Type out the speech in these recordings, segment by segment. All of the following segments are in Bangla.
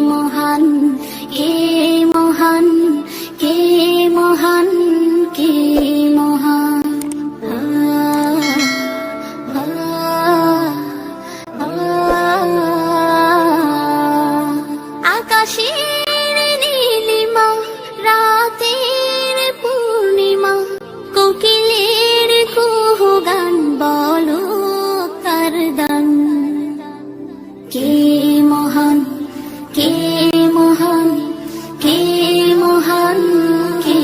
মহান, কে মহান, কে মহান, কে মহান। আকাশের নীলিমা, রাতের পূর্ণিমা, কোকিলের কুহু গান, বলো কার দান। কে মহান, কে মহান, কে মহান, কে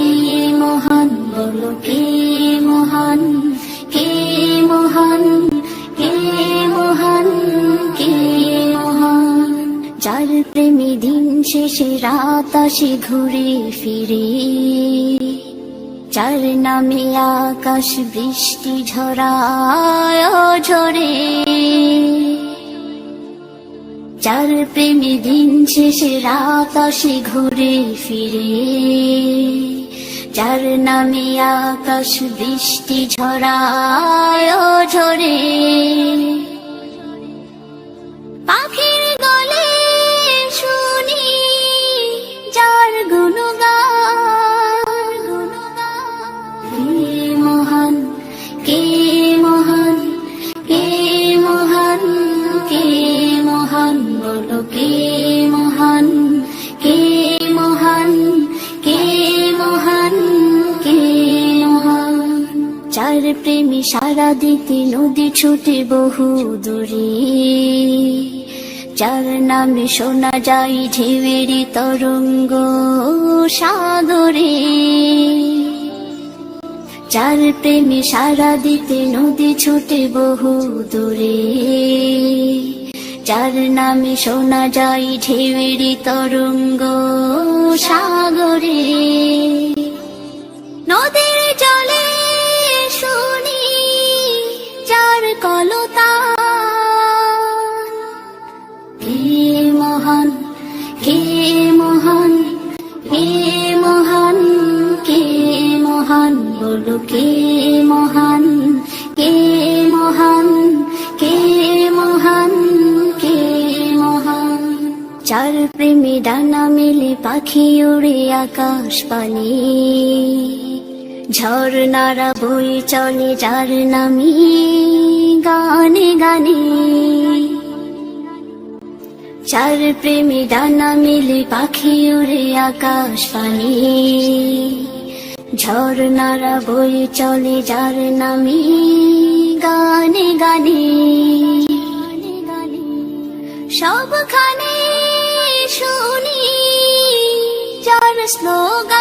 মহান, বলো কে মহান, কে মহান, কে মহান, কে মহান। যার প্রেমে দিন শেষে রাত আসে ঘুরে ফিরে, যার নামে আকাশ বৃষ্টি ঝরায় ঝরে, যার প্রেমে দিন শেষে রাত আসে ঘুরে ফিরে, যার নামে আকাশ বৃষ্টি ঝরায় ঝরে। পাখির গলে শুনি যার গুণগান, কে মহান, কে মহান, কে মহান, কে মহান, বলো কে মহান, কে মহান, কে মহান, কে মহান। যার প্রেমে সারা দিতে নদী ছুটে বহু দূরে, যার নামে শোনা যায় ঢেউয়ের তরঙ্গ সাগরে, যার প্রেমে সারা দিতে নদী ছুটে বহু দূরে, যার নামে শোনা যায় ঢেউয়ের তরঙ্গ সাগরে। নদীর জলে শুনি যার কলতান, কে মহান, কে মহান, কে মহান, কে মহান, বলো কে মহান, কে মহান, কে মহান, কে মহান। যার প্রেমে ডানা মেলে পাখি উড়ে আকাশ পানে, ঝর্ণারা বয়ে চলে যার নামে গানে গানে। যার প্রেমে ডানা মেলে পাখি উড়ে আকাশ পানে, ঝর্ণারা বয়ে চলে যার নামে গানে গানে। সবখানে শুনি যার স্লোগান,